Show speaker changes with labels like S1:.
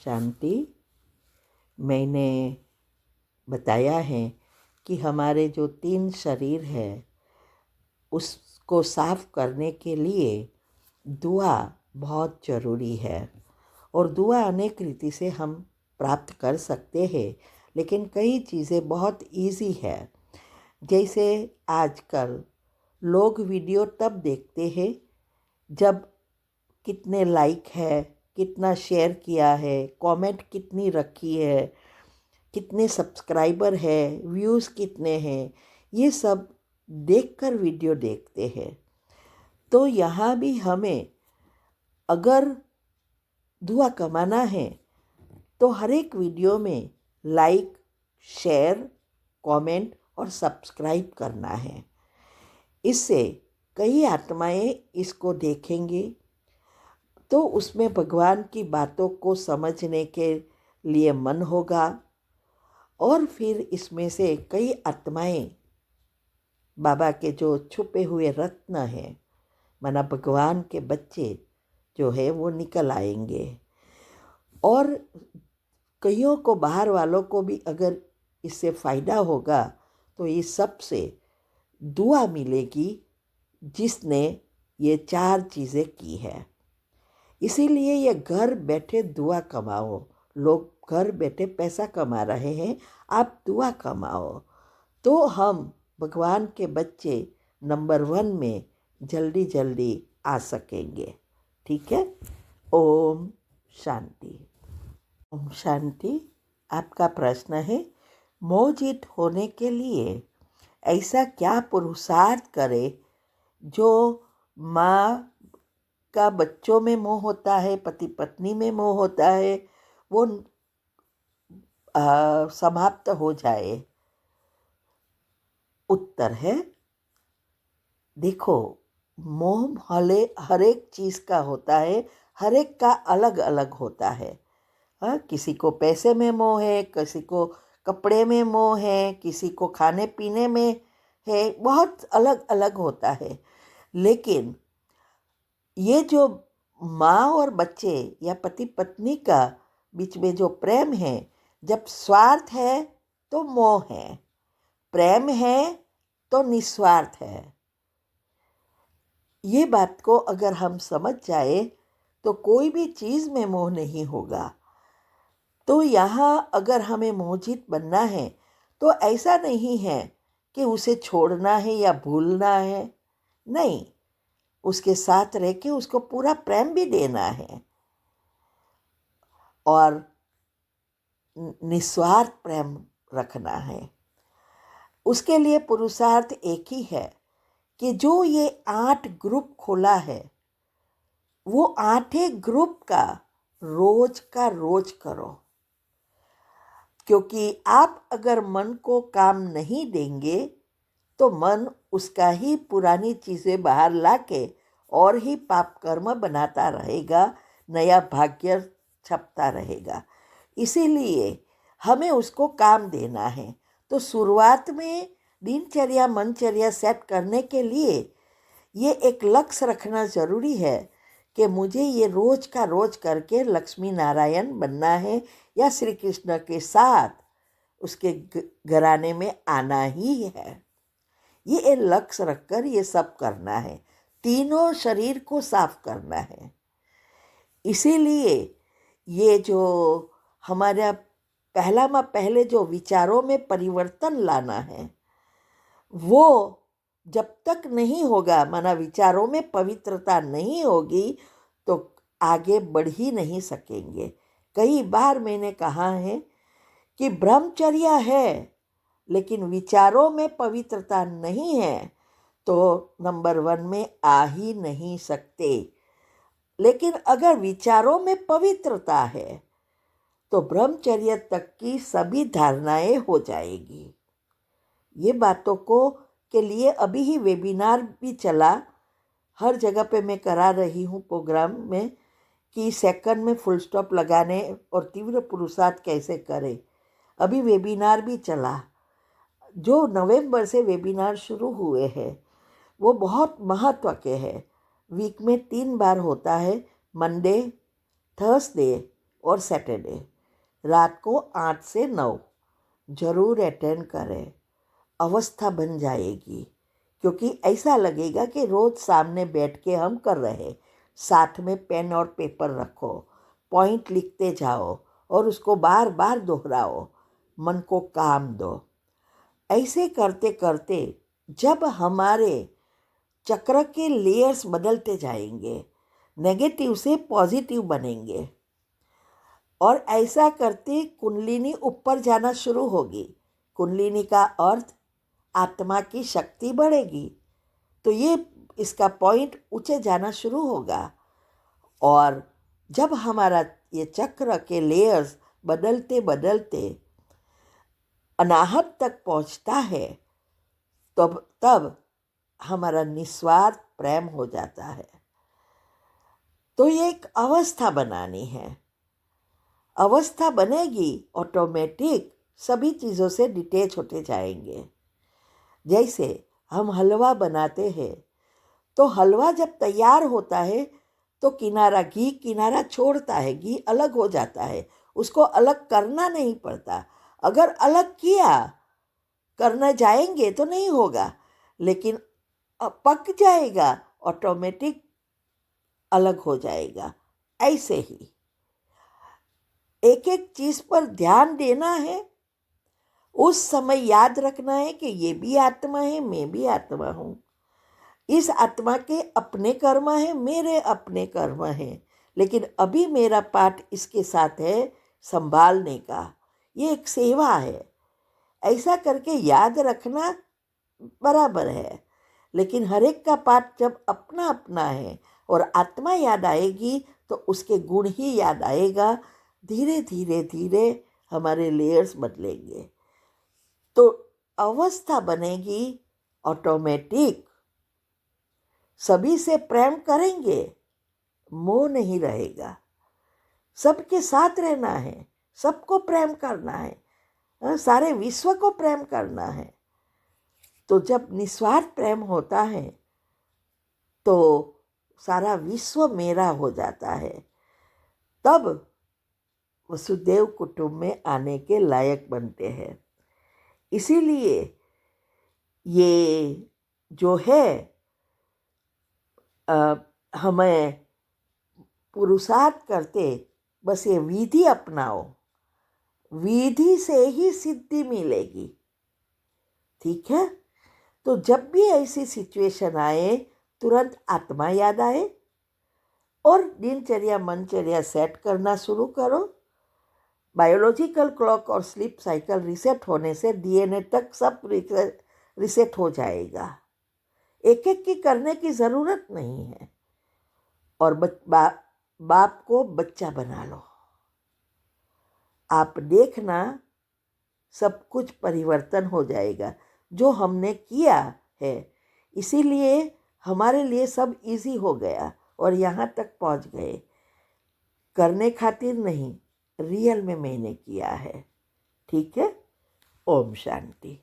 S1: शांति। मैंने बताया है कि हमारे जो 3 शरीर है उसको साफ करने के लिए दुआ बहुत ज़रूरी है। और दुआ अनेक रीति से हम प्राप्त कर सकते हैं, लेकिन कई चीज़ें बहुत इजी है। जैसे आजकल लोग वीडियो तब देखते हैं जब कितने लाइक है, कितना शेयर किया है, कमेंट कितनी रखी है, कितने सब्सक्राइबर है, व्यूज़ कितने हैं, ये सब देखकर वीडियो देखते हैं। तो यहाँ भी हमें अगर दुआ कमाना है तो हर एक वीडियो में लाइक, शेयर, कमेंट और सब्सक्राइब करना है। इससे कई आत्माएं इसको देखेंगी तो उसमें भगवान की बातों को समझने के लिए मन होगा और फिर इसमें से कई आत्माएं बाबा के जो छुपे हुए रत्न हैं, माना भगवान के बच्चे जो है वो निकल आएंगे। और कईयों को, बाहर वालों को भी अगर इससे फ़ायदा होगा तो इस सब से दुआ मिलेगी जिसने ये 4 चीज़ें की है। इसीलिए ये घर बैठे दुआ कमाओ। लोग घर बैठे पैसा कमा रहे हैं, आप दुआ कमाओ तो हम भगवान के बच्चे नंबर 1 में जल्दी जल्दी आ सकेंगे। ठीक है। ओम शांति। ओम शांति। आपका प्रश्न है, मोहजित होने के लिए ऐसा क्या पुरुषार्थ करे जो माँ का बच्चों में मोह होता है, पति पत्नी में मोह होता है, वो समाप्त हो जाए। उत्तर है, देखो, मोह हर एक चीज़ का होता है, हर एक का अलग अलग होता है। हाँ, किसी को पैसे में मोह है, किसी को कपड़े में मोह है, किसी को खाने पीने में है, बहुत अलग अलग होता है। लेकिन ये जो माँ और बच्चे या पति पत्नी का बीच में जो प्रेम है, जब स्वार्थ है तो मोह है, प्रेम है तो निस्वार्थ है। ये बात को अगर हम समझ जाए तो कोई भी चीज़ में मोह नहीं होगा। तो यहाँ अगर हमें मोहजित बनना है तो ऐसा नहीं है कि उसे छोड़ना है या भूलना है, नहीं, उसके साथ रह के उसको पूरा प्रेम भी देना है और निस्वार्थ प्रेम रखना है। उसके लिए पुरुषार्थ एक ही है कि जो ये 8 ग्रुप खोला है वो 8 ग्रुप का रोज करो। क्योंकि आप अगर मन को काम नहीं देंगे तो मन उसका ही पुरानी चीज़ें बाहर लाके और ही पाप कर्म बनाता रहेगा, नया भाग्य छपता रहेगा। इसीलिए हमें उसको काम देना है। तो शुरुआत में दिनचर्या मनचर्या सेट करने के लिए ये एक लक्ष्य रखना ज़रूरी है कि मुझे ये रोज का रोज करके लक्ष्मी नारायण बनना है या श्री कृष्ण के साथ उसके घराने में आना ही है। ये एक लक्ष्य रखकर ये सब करना है, तीनों शरीर को साफ करना है। इसीलिए ये जो हमारा पहले जो विचारों में परिवर्तन लाना है वो जब तक नहीं होगा, माना विचारों में पवित्रता नहीं होगी तो आगे बढ़ ही नहीं सकेंगे। कई बार मैंने कहा है कि ब्रह्मचर्य है लेकिन विचारों में पवित्रता नहीं है तो नंबर 1 में आ ही नहीं सकते। लेकिन अगर विचारों में पवित्रता है तो ब्रह्मचर्य तक की सभी धारणाएं हो जाएगी। ये बातों को के लिए अभी ही वेबिनार भी चला, हर जगह पे मैं करा रही हूँ प्रोग्राम में कि सेकंड में फुल स्टॉप लगाने और तीव्र पुरुषार्थ कैसे करें। अभी वेबिनार भी चला, जो नवंबर से वेबिनार शुरू हुए हैं वो बहुत महत्व के हैं। वीक में 3 बार होता है, मंडे, थर्सडे और सैटरडे रात को 8 से 9 जरूर अटेंड करें। अवस्था बन जाएगी, क्योंकि ऐसा लगेगा कि रोज़ सामने बैठ के हम कर रहे। साथ में पेन और पेपर रखो, पॉइंट लिखते जाओ और उसको बार बार दोहराओ, मन को काम दो। ऐसे करते करते जब हमारे चक्र के लेयर्स बदलते जाएंगे, नेगेटिव से पॉजिटिव बनेंगे, और ऐसा करते कुंडलिनी ऊपर जाना शुरू होगी। कुंडलिनी का अर्थ आत्मा की शक्ति बढ़ेगी, तो ये इसका पॉइंट ऊंचे जाना शुरू होगा। और जब हमारा ये चक्र के लेयर्स बदलते बदलते अनाहत तक पहुंचता है, तब हमारा निस्वार्थ प्रेम हो जाता है। तो ये एक अवस्था बनानी है। अवस्था बनेगी, ऑटोमेटिक सभी चीज़ों से डिटेच होते जाएंगे। जैसे हम हलवा बनाते हैं, तो हलवा जब तैयार होता है तो घी किनारा छोड़ता है, घी अलग हो जाता है, उसको अलग करना नहीं पड़ता। अगर अलग करना जाएंगे तो नहीं होगा, लेकिन पक जाएगा, ऑटोमेटिक अलग हो जाएगा। ऐसे ही एक एक चीज़ पर ध्यान देना है, उस समय याद रखना है कि ये भी आत्मा है, मैं भी आत्मा हूँ। इस आत्मा के अपने कर्म हैं, मेरे अपने कर्म हैं, लेकिन अभी मेरा पार्ट इसके साथ है संभालने का। ये एक सेवा है। ऐसा करके याद रखना बराबर है, लेकिन हर एक का पार्ट जब अपना अपना है और आत्मा याद आएगी तो उसके गुण ही याद आएगा। धीरे धीरे धीरे हमारे लेयर्स बदलेंगे, तो अवस्था बनेगी ऑटोमेटिक। सभी से प्रेम करेंगे, मोह नहीं रहेगा। सबके साथ रहना है, सबको प्रेम करना है, सारे विश्व को प्रेम करना है। तो जब निस्वार्थ प्रेम होता है तो सारा विश्व मेरा हो जाता है। तब वसुदेव कुटुंब में आने के लायक बनते हैं। इसीलिए ये जो है हमें पुरुषार्थ करते, बस ये विधि अपनाओ, विधि से ही सिद्धि मिलेगी। ठीक है? तो जब भी ऐसी सिचुएशन आए, तुरंत आत्मा याद आए और दिनचर्या मनचर्या सेट करना शुरू करो। बायोलॉजिकल क्लॉक और स्लीप साइकिल रिसेट होने से डीएनए तक सब रिसेट हो जाएगा। एक एक की करने की ज़रूरत नहीं है। और बाप को बच्चा बना लो। आप देखना सब कुछ परिवर्तन हो जाएगा जो हमने किया है। इसीलिए हमारे लिए सब इजी हो गया और यहाँ तक पहुँच गए। करने खातिर नहीं, रियल में मैंने किया है। ठीक है? ओम शांति।